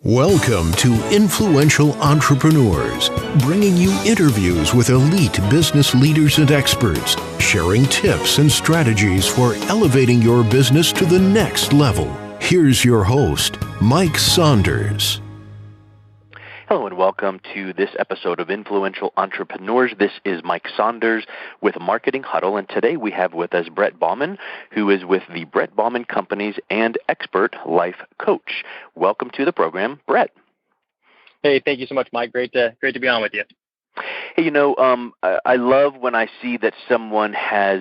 Welcome to Influential Entrepreneurs, bringing you interviews with elite business leaders and experts, sharing tips and strategies for elevating your business to the next level. Here's your host, Mike Saunders. Hello and welcome to this episode of Influential Entrepreneurs. This is Mike Saunders with Marketing Huddle, and today we have with us Brett Baughman, who is with the Brett Baughman Companies and expert life coach. Welcome to the program, Brett. Hey, thank you so much, Mike. Great to be on with you. Hey, I love when I see that someone has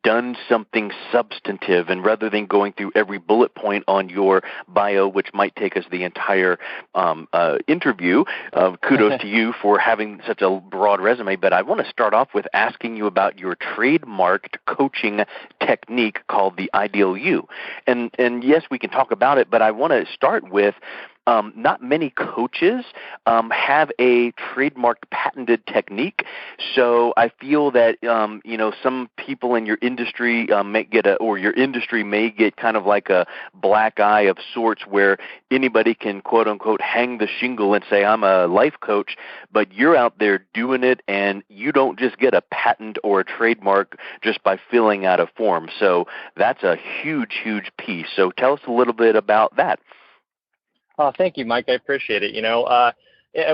done something substantive, and rather than going through every bullet point on your bio, which might take us the entire interview, kudos to you for having such a broad resume. But I want to start off with asking you about your trademarked coaching technique called the Ideal You. And yes, we can talk about it, but I want to start with not many coaches have a trademarked patented technique, so I feel that some people in your industry your industry may get kind of like a black eye of sorts, where anybody can quote unquote hang the shingle and say I'm a life coach, but you're out there doing it, and you don't just get a patent or a trademark just by filling out a form. So that's a huge piece. So tell us a little bit about that. Thank you, Mike. I appreciate it.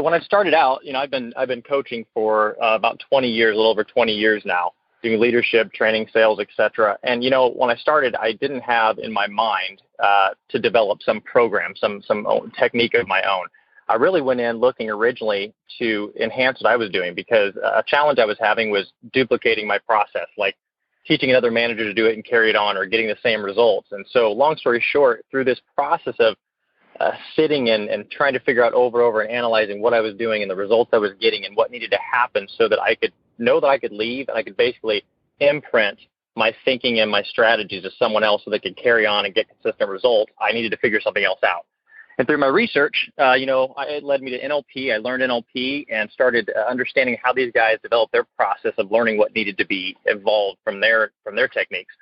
When I started out, I've been coaching for about 20 years, a little over 20 years now, doing leadership, training, sales, etc. And when I started, I didn't have in my mind to develop some program, some technique of my own. I really went in looking originally to enhance what I was doing, because a challenge I was having was duplicating my process, like teaching another manager to do it and carry it on, or getting the same results. And so, long story short, through this process of sitting and trying to figure out over and analyzing what I was doing and the results I was getting and what needed to happen so that I could know that I could leave and I could basically imprint my thinking and my strategies to someone else so they could carry on and get consistent results, I needed to figure something else out. And through my research, it led me to NLP. I learned NLP and started understanding how these guys developed their process of learning what needed to be evolved from their techniques.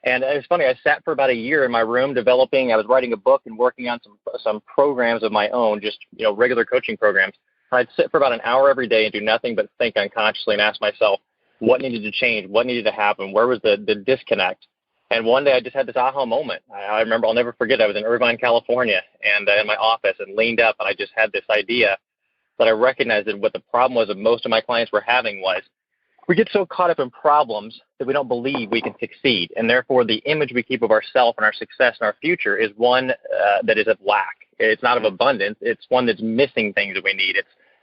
And it was funny, I sat for about a year in my room developing. I was writing a book and working on some programs of my own, just regular coaching programs. I'd sit for about an hour every day and do nothing but think unconsciously and ask myself what needed to change, what needed to happen, where was the disconnect. And one day I just had this aha moment. I remember, I'll never forget, I was in Irvine, California, and in my office, and leaned up, and I just had this idea that I recognized that what the problem was that most of my clients were having was, we get so caught up in problems that we don't believe we can succeed. And therefore, the image we keep of ourselves and our success and our future is one that is of lack. It's not of abundance. It's one that's missing things that we need.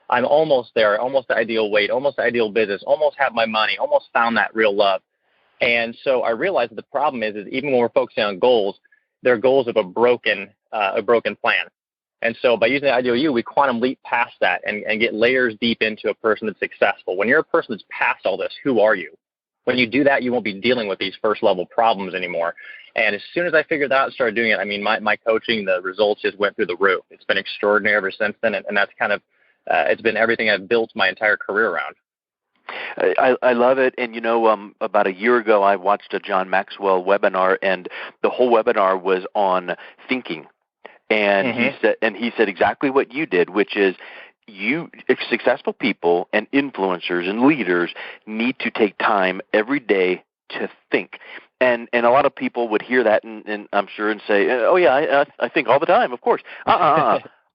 I'm almost there, almost the ideal weight, almost the ideal business, almost have my money, almost found that real love. And so I realized that the problem is even when we're focusing on goals, they're goals of a broken plan. And so by using the Ideal You, we quantum leap past that and get layers deep into a person that's successful. When you're a person that's past all this, who are you? When you do that, you won't be dealing with these first level problems anymore. And as soon as I figured that out and started doing it, my coaching, the results just went through the roof. It's been extraordinary ever since then. And that's kind of, it's been everything I've built my entire career around. I love it. And, about a year ago, I watched a John Maxwell webinar, and the whole webinar was on thinking. And he said exactly what you did, which is successful people and influencers and leaders need to take time every day to think. And a lot of people would hear that and I'm sure and say, oh yeah, I think all the time, of course.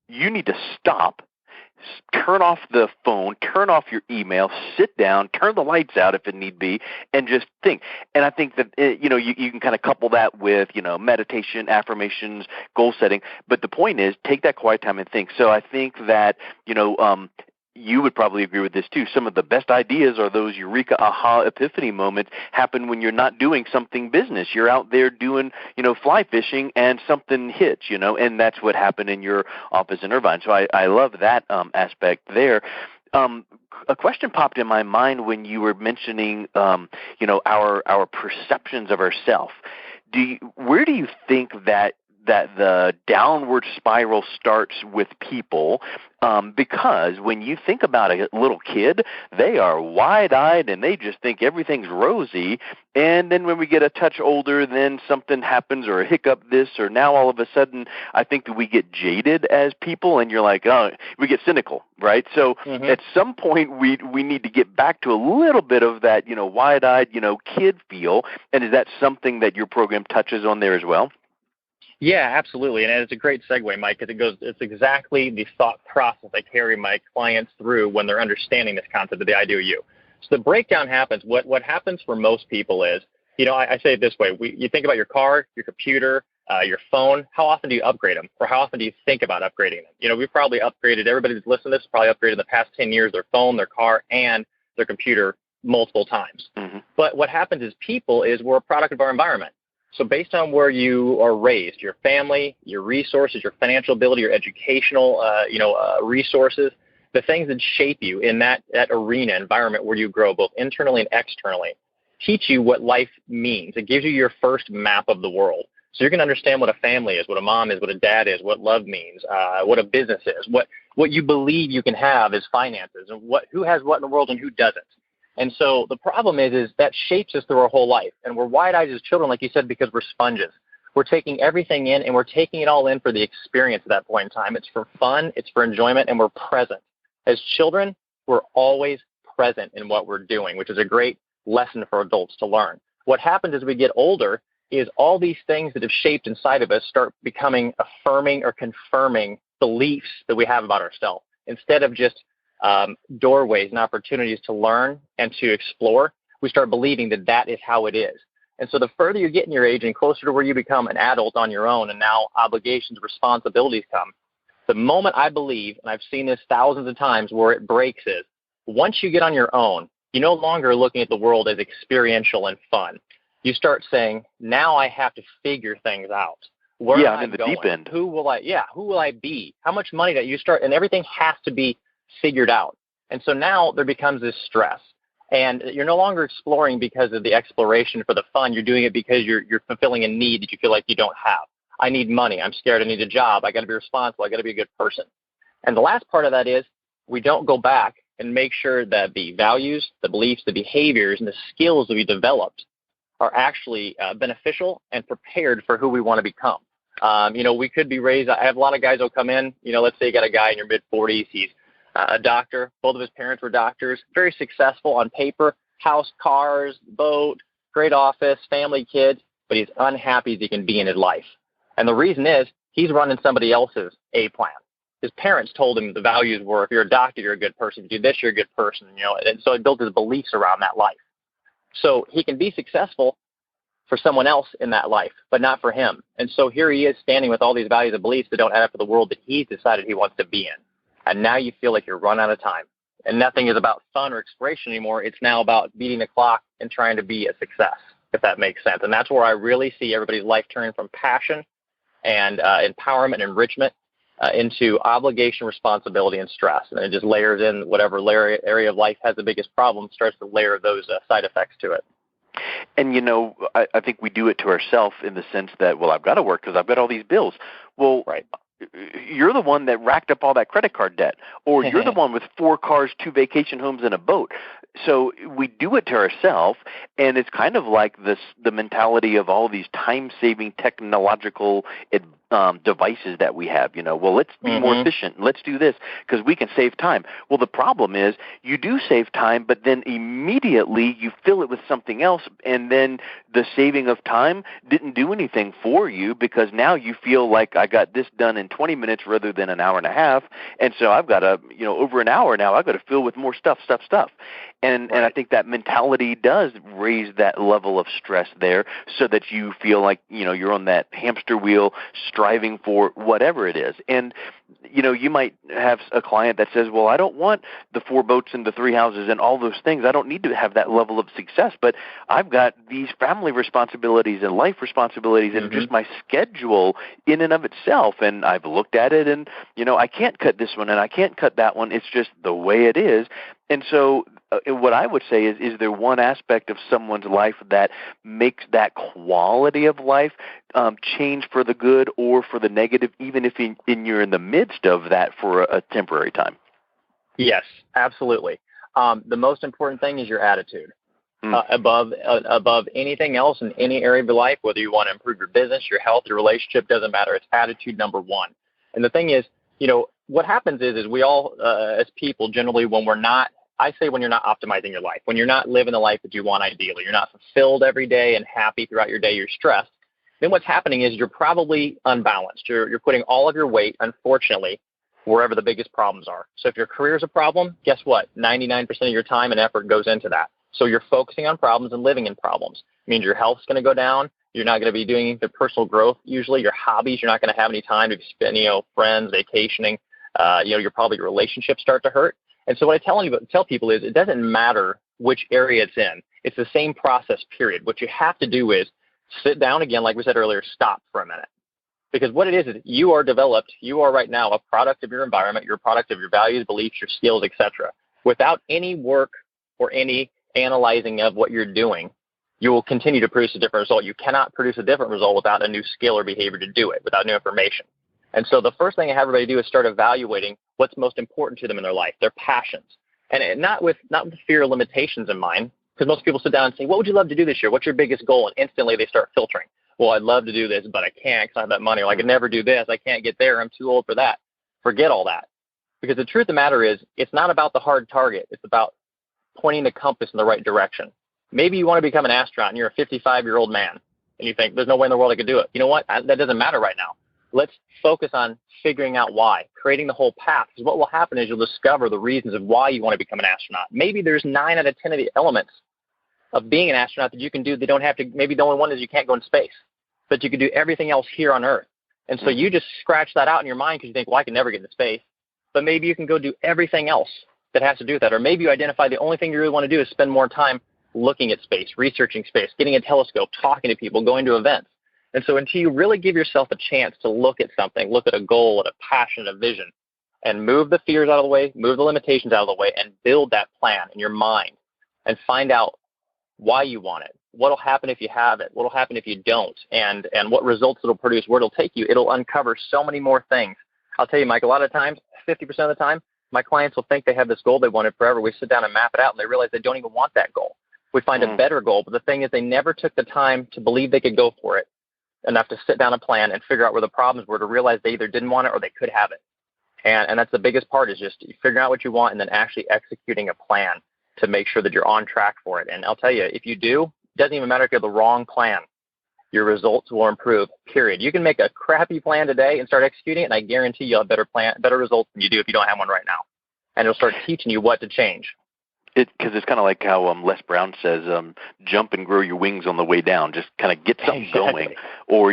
You need to stop. Turn off the phone, turn off your email, sit down, turn the lights out if it need be, and just think. And I think that, you can kind of couple that with, meditation, affirmations, goal setting. But the point is, take that quiet time and think. So I think that, you would probably agree with this too. Some of the best ideas are those eureka, aha, epiphany moments happen when you're not doing something business. You're out there doing, fly fishing and something hits, and that's what happened in your office in Irvine. So I love that aspect there. A question popped in my mind when you were mentioning, our perceptions of ourselves. Where do you think that that the downward spiral starts with people, because when you think about a little kid, they are wide-eyed and they just think everything's rosy. And then when we get a touch older, then something happens or a hiccup this, or now all of a sudden I think that we get jaded as people, and you're like, oh, we get cynical, right? So at some point we need to get back to a little bit of that, wide-eyed, kid feel. And is that something that your program touches on there as well? Yeah, absolutely. And it's a great segue, Mike, because it's exactly the thought process I carry my clients through when they're understanding this concept of the I do you. So the breakdown happens. What happens for most people is, I say it this way. You think about your car, your computer, your phone. How often do you upgrade them? Or how often do you think about upgrading them? We've probably upgraded, everybody who's listened to this probably upgraded in the past 10 years their phone, their car, and their computer multiple times. But what happens is we're a product of our environment. So based on where you are raised, your family, your resources, your financial ability, your educational, resources, the things that shape you in that arena environment where you grow both internally and externally, teach you what life means. It gives you your first map of the world. So you're going to understand what a family is, what a mom is, what a dad is, what love means, what a business is, what you believe you can have is finances, and who has what in the world and who doesn't. And so the problem is that shapes us through our whole life. And we're wide-eyed as children, like you said, because we're sponges. We're taking everything in, and we're taking it all in for the experience at that point in time. It's for fun, it's for enjoyment, and we're present. As children, we're always present in what we're doing, which is a great lesson for adults to learn. What happens as we get older is all these things that have shaped inside of us start becoming affirming or confirming beliefs that we have about ourselves. Instead of just doorways and opportunities to learn and to explore, we start believing that is how it is. And so the further you get in your age and closer to where you become an adult on your own and now obligations, responsibilities come, the moment I believe, and I've seen this thousands of times where it breaks is, once you get on your own, you're no longer looking at the world as experiential and fun. You start saying, now I have to figure things out. Where am I in the going? deep end. Who will I be? How much money that you start, and everything has to be figured out. And so now there becomes this stress. And you're no longer exploring because of the exploration for the fun. You're doing it because you're fulfilling a need that you feel like you don't have. I need money. I'm scared. I need a job. I got to be responsible. I got to be a good person. And the last part of that is we don't go back and make sure that the values, the beliefs, the behaviors, and the skills that we developed are actually beneficial and prepared for who we want to become. We could be raised. I have a lot of guys who come in. Let's say you got a guy in your mid-40s. He's a doctor. Both of his parents were doctors. Very successful on paper. House, cars, boat, great office, family, kids. But he's unhappy as he can be in his life. And the reason is he's running somebody else's A plan. His parents told him the values were, if you're a doctor, you're a good person. If you do this, you're a good person. And so he built his beliefs around that life. So he can be successful for someone else in that life, but not for him. And so here he is standing with all these values and beliefs that don't add up to the world that he's decided he wants to be in. And now you feel like you're run out of time. And nothing is about fun or exploration anymore. It's now about beating the clock and trying to be a success, if that makes sense. And that's where I really see everybody's life turn from passion and empowerment and enrichment into obligation, responsibility, and stress. And it just layers in whatever area of life has the biggest problem, starts to layer those side effects to it. And, I think we do it to ourselves in the sense that, well, I've got to work because I've got all these bills. Well, right. You're the one that racked up all that credit card debt, or you're the one with 4 cars, 2 vacation homes, and a boat. So we do it to ourselves, and it's kind of like the mentality of all these time-saving technological devices that we have. Well, let's be more efficient. Let's do this because we can save time. Well, the problem is you do save time, but then immediately you fill it with something else, and then the saving of time didn't do anything for you because now you feel like I got this done in 20 minutes rather than an hour and a half, and so I've got over an hour now I've got to fill with more stuff. And I think that mentality does raise that level of stress there so that you feel like, you're on that hamster wheel striving for whatever it is. And, you might have a client that says, well, I don't want the 4 boats and the 3 houses and all those things. I don't need to have that level of success, but I've got these family responsibilities and life responsibilities and just my schedule in and of itself. And I've looked at it and, I can't cut this one and I can't cut that one. It's just the way it is. And so what I would say is there one aspect of someone's life that makes that quality of life change for the good or for the negative, even if you're in the midst of that for a temporary time? Yes, absolutely. The most important thing is your attitude. Above anything else in any area of your life, whether you want to improve your business, your health, your relationship, doesn't matter. It's attitude number one. And the thing is, what happens is we all, as people, generally when you're not optimizing your life, when you're not living the life that you want ideally, you're not fulfilled every day and happy throughout your day, you're stressed, then what's happening is you're probably unbalanced. You're putting all of your weight, unfortunately, wherever the biggest problems are. So if your career is a problem, guess what? 99% of your time and effort goes into that. So you're focusing on problems and living in problems. It means your health's going to go down. You're not going to be doing the personal growth. Usually your hobbies, you're not going to have any time to spend, friends, vacationing. Your relationships start to hurt. And so what I tell people is it doesn't matter which area it's in. It's the same process, period. What you have to do is sit down again, like we said earlier, stop for a minute. Because what it is you are developed. You are right now a product of your environment. You're a product of your values, beliefs, your skills, etc. Without any work or any analyzing of what you're doing, you will continue to produce a different result. You cannot produce a different result without a new skill or behavior to do it, without new information. And so the first thing I have everybody do is start evaluating what's most important to them in their life, their passions. And not with fear or limitations in mind, because most people sit down and say, what would you love to do this year? What's your biggest goal? And instantly they start filtering. Well, I'd love to do this, but I can't because I have that money. Or I could never do this. I can't get there. I'm too old for that. Forget all that. Because the truth of the matter is it's not about the hard target. It's about pointing the compass in the right direction. Maybe you want to become an astronaut and you're a 55-year-old man and you think there's no way in the world I could do it. You know what? That doesn't matter right now. Let's focus on figuring out why, creating the whole path. Because what will happen is you'll discover the reasons of why you want to become an astronaut. Maybe there's 9 out of 10 of the elements of being an astronaut that you can do. They don't have to. Maybe the only one is you can't go in space, but you can do everything else here on Earth. And so you just scratch that out in your mind because you think, well, I can never get into space. But maybe you can go do everything else that has to do with that. Or maybe you identify the only thing you really want to do is spend more time looking at space, researching space, getting a telescope, talking to people, going to events. And so until you really give yourself a chance to look at something, look at a goal, at a passion, a vision, and move the fears out of the way, move the limitations out of the way, and build that plan in your mind and find out why you want it, what will happen if you have it, what will happen if you don't, and what results it'll produce, where it'll take you. It'll uncover so many more things. I'll tell you, Mike, a lot of times, 50% of the time, my clients will think they have this goal they wanted forever. We sit down and map it out, and they realize they don't even want that goal. We find a better goal, but the thing is they never took the time to believe they could go for it enough to sit down and plan and figure out where the problems were, to realize they either didn't want it or they could have it. And that's the biggest part, is just figuring out what you want and then actually executing a plan to make sure that you're on track for it. And I'll tell you, if you do, it doesn't even matter if you have the wrong plan. Your results will improve, period. You can make a crappy plan today and start executing it, and I guarantee you'll have better results than you do if you don't have one right now. And it'll start teaching you what to change. Because it's kind of like how Les Brown says, jump and grow your wings on the way down. Just kind of get something going. Or,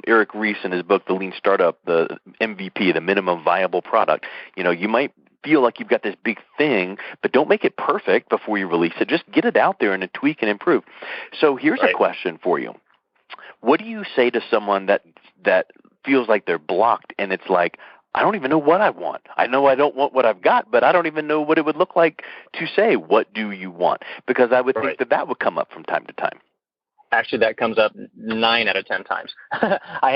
Eric Ries in his book, The Lean Startup, the MVP, the minimum viable product. You might feel like you've got this big thing, but don't make it perfect before you release it. Just get it out there and tweak and improve. So here's a question for you. What do you say to someone that feels like they're blocked and it's like, I don't even know what I want. I know I don't want what I've got, but I don't even know what it would look like to say, what do you want? Because I would think that would come up from time to time. Actually, that comes up 9 out of 10 times. I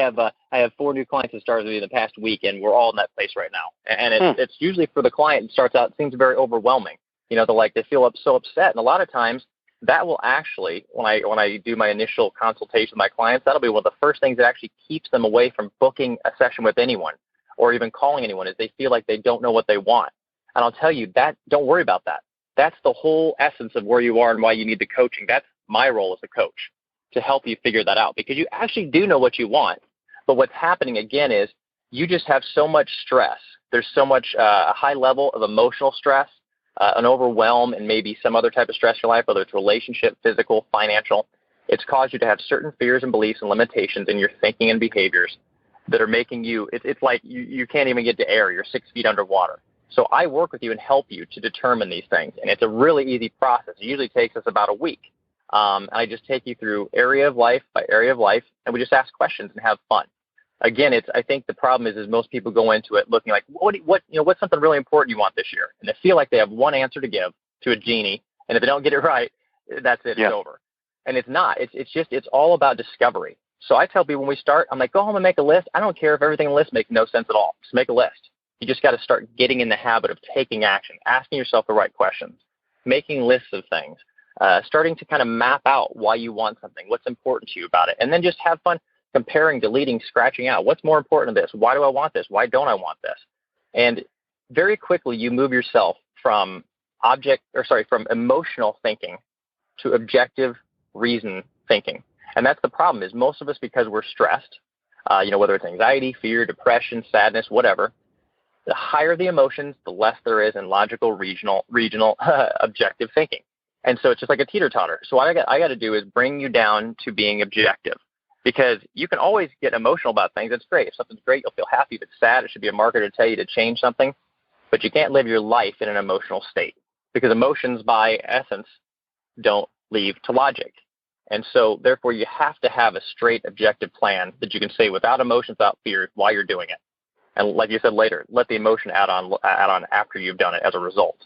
have 4 new clients that started with me in the past week, and we're all in that place right now. And it's usually for the client, it starts out, it seems very overwhelming. They feel so upset. And a lot of times that will actually, when I do my initial consultation with my clients, that'll be one of the first things that actually keeps them away from booking a session with anyone or even calling anyone, is they feel like they don't know what they want. And I'll tell you, don't worry about that. That's the whole essence of where you are and why you need the coaching. That's my role as a coach, to help you figure that out, because you actually do know what you want. But what's happening, again, is you just have so much stress. There's so much a high level of emotional stress, an overwhelm, and maybe some other type of stress in your life, whether it's relationship, physical, financial. It's caused you to have certain fears and beliefs and limitations in your thinking and behaviors that are making you, it's like you can't even get to air. You're 6 feet underwater. So I work with you and help you to determine these things. And it's a really easy process. It usually takes us about a week. And I just take you through area of life by area of life, and we just ask questions and have fun. Again, I think the problem is most people go into it looking like, what's something really important you want this year? And they feel like they have one answer to give, to a genie, and if they don't get it right, that's it. Yeah. It's over. And it's not. It's all about discovery. So I tell people when we start, I'm like, go home and make a list. I don't care if everything in the list makes no sense at all. Just make a list. You just got to start getting in the habit of taking action, asking yourself the right questions, making lists of things, starting to kind of map out why you want something, what's important to you about it, and then just have fun comparing, deleting, scratching out. What's more important than this? Why do I want this? Why don't I want this? And very quickly, you move yourself from from emotional thinking to objective reason thinking. And that's the problem is most of us, because we're stressed, whether it's anxiety, fear, depression, sadness, whatever, the higher the emotions, the less there is in logical, regional objective thinking. And so it's just like a teeter-totter. So what I got to do is bring you down to being objective, because you can always get emotional about things. That's great. If something's great, you'll feel happy. If it's sad, it should be a marker to tell you to change something. But you can't live your life in an emotional state, because emotions by essence don't lead to logic. And so therefore you have to have a straight objective plan that you can say without emotions, without fear, why you're doing it. And like you said later, let the emotion add on after you've done it as a result.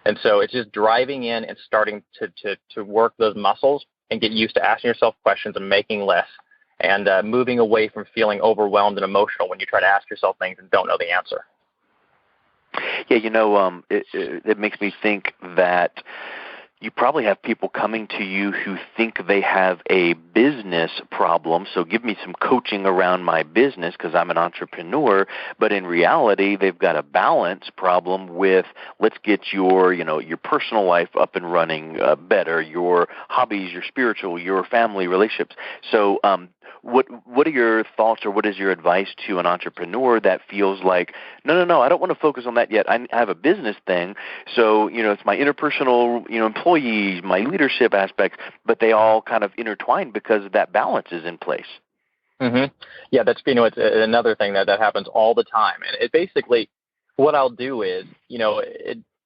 And so it's just driving in and starting to work those muscles and get used to asking yourself questions and making lists and moving away from feeling overwhelmed and emotional when you try to ask yourself things and don't know the answer. Yeah, it makes me think that you probably have people coming to you who think they have a business problem, so give me some coaching around my business because I'm an entrepreneur, but in reality, they've got a balance problem with let's get your personal life up and running better, your hobbies, your spiritual, your family relationships. So what are your thoughts or what is your advice to an entrepreneur that feels like, no, I don't want to focus on that yet. I have a business thing, so, it's my interpersonal, employees, my leadership aspects, but they all kind of intertwine because that balance is in place. Mm-hmm. Yeah, that's, it's another thing that happens all the time. And it basically, what I'll do is,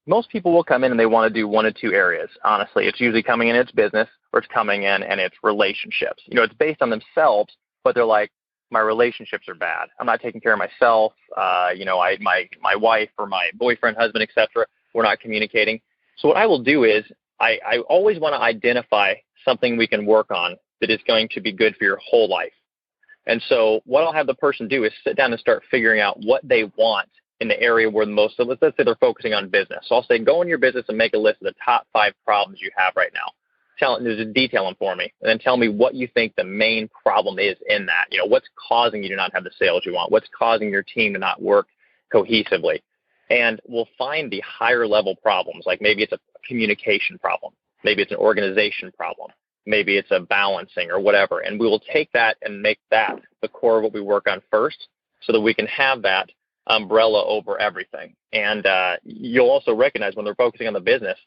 most people will come in and they want to do one of two areas. Honestly, it's usually coming in, it's business, or it's coming in and it's relationships. It's based on themselves, but they're like, my relationships are bad. I'm not taking care of myself. My wife or my boyfriend, husband, etc. We're not communicating. So what I will do is I always want to identify something we can work on that is going to be good for your whole life. And so what I'll have the person do is sit down and start figuring out what they want in the area where let's say they're focusing on business. So I'll say, go in your business and make a list of the top 5 problems you have right now. Detail them for me, and then tell me what you think the main problem is in that. What's causing you to not have the sales you want? What's causing your team to not work cohesively? And we'll find the higher level problems, like maybe it's a communication problem, maybe it's an organization problem, maybe it's a balancing or whatever. And we will take that and make that the core of what we work on first, so that we can have that umbrella over everything. And you'll also recognize when they're focusing on the business,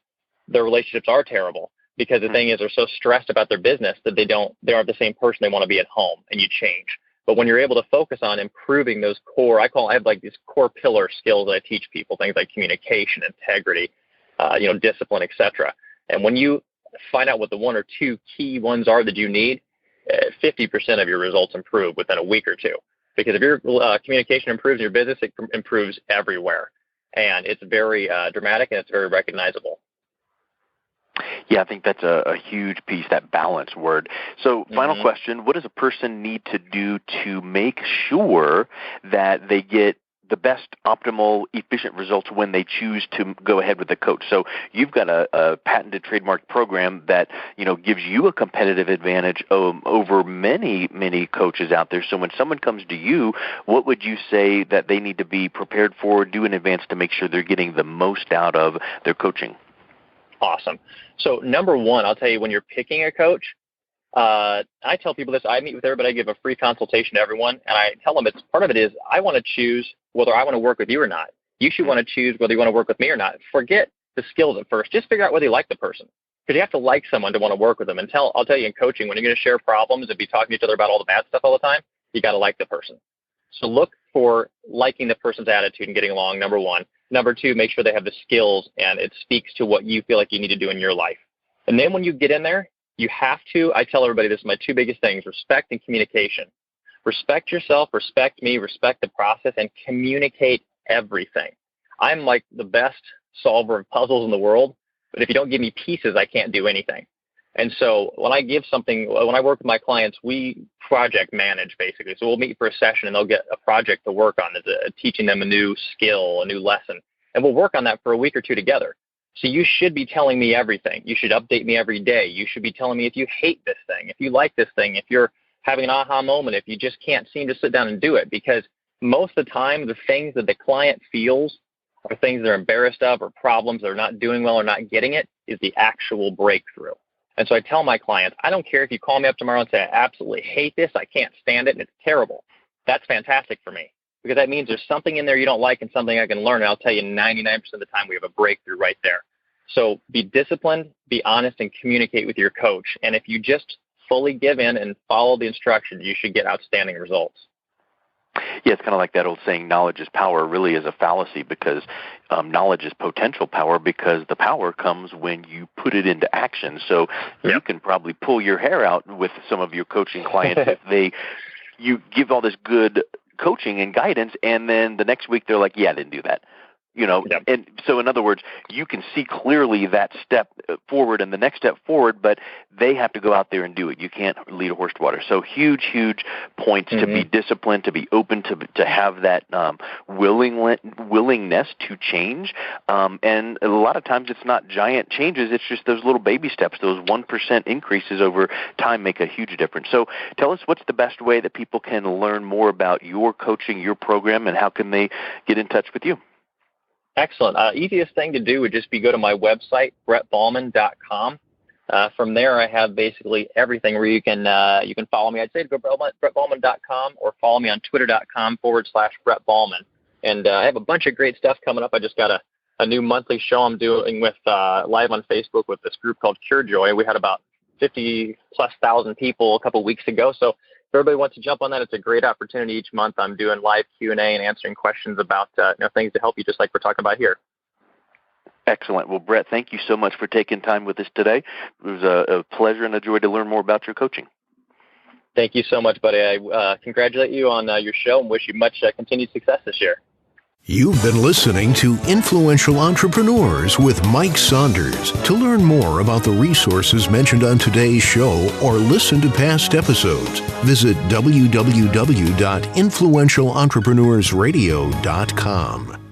their relationships are terrible. Because the thing is, they're so stressed about their business that they aren't the same person they want to be at home, and you change. But when you're able to focus on improving those core, I have like these core pillar skills that I teach people, things like communication, integrity, discipline, etc. And when you find out what the 1 or 2 key ones are that you need, 50% of your results improve within a week or two. Because if your communication improves in your business, it improves everywhere. And it's very dramatic and it's very recognizable. Yeah, I think that's a huge piece, that balance word. So final question, what does a person need to do to make sure that they get the best optimal, efficient results when they choose to go ahead with the coach? So you've got a patented trademark program that, gives you a competitive advantage over many, many coaches out there. So when someone comes to you, what would you say that they need to be prepared for, do in advance to make sure they're getting the most out of their coaching? Awesome. So number one, I'll tell you, when you're picking a coach, I tell people this. I meet with everybody. I give a free consultation to everyone, and I tell them part of it is I want to choose whether I want to work with you or not. You should want to choose whether you want to work with me or not. Forget the skills at first. Just figure out whether you like the person, because you have to like someone to want to work with them. And I'll tell you, in coaching, when you're going to share problems and be talking to each other about all the bad stuff all the time, you got to like the person. So look for liking the person's attitude and getting along, number one. Number two, make sure they have the skills and it speaks to what you feel like you need to do in your life. And then when you get in there, you have to, I tell everybody this is my 2 biggest things, respect and communication. Respect yourself, respect me, respect the process, and communicate everything. I'm like the best solver of puzzles in the world, But if you don't give me pieces, I can't do anything. And so when I work with my clients, we project manage basically. So we'll meet for a session and they'll get a project to work on, teaching them a new skill, a new lesson. And we'll work on that for a week or two together. So you should be telling me everything. You should update me every day. You should be telling me if you hate this thing, if you like this thing, if you're having an aha moment, if you just can't seem to sit down and do it. Because most of the time, the things that the client feels are things they're embarrassed of or problems they're not doing well or not getting it is the actual breakthrough. And so I tell my clients, I don't care if you call me up tomorrow and say, I absolutely hate this, I can't stand it, and it's terrible. That's fantastic for me, because that means there's something in there you don't like and something I can learn. And I'll tell you 99% of the time we have a breakthrough right there. So be disciplined, be honest, and communicate with your coach. And if you just fully give in and follow the instructions, you should get outstanding results. Yeah, it's kind of like that old saying, knowledge is power, really is a fallacy, because knowledge is potential power, because the power comes when you put it into action. So you can probably pull your hair out with some of your coaching clients if you give all this good coaching and guidance, and then the next week they're like, yeah, I didn't do that. And so in other words, you can see clearly that step forward and the next step forward, but they have to go out there and do it. You can't lead a horse to water. So huge points to be disciplined, to be open, to have that willingness to change. And a lot of times it's not giant changes. It's just those little baby steps. Those 1% increases over time make a huge difference. So tell us, what's the best way that people can learn more about your coaching, your program, and how can they get in touch with you? Excellent. Easiest thing to do would just be go to my website, brettbaughman.com. From there, I have basically everything where you can follow me. I'd say to go to brettbaughman.com or follow me on twitter.com/Brett Baughman. And I have a bunch of great stuff coming up. I just got a new monthly show I'm doing with live on Facebook with this group called Cure Joy. We had about 50,000+ people a couple weeks ago. So if everybody wants to jump on that, it's a great opportunity. Each month I'm doing live Q&A and answering questions about things to help you, just like we're talking about here. Excellent. Well, Brett, thank you so much for taking time with us today. It was a pleasure and a joy to learn more about your coaching. Thank you so much, buddy. I congratulate you on your show and wish you much continued success this year. You've been listening to Influential Entrepreneurs with Mike Saunders. To learn more about the resources mentioned on today's show or listen to past episodes, visit www.influentialentrepreneursradio.com.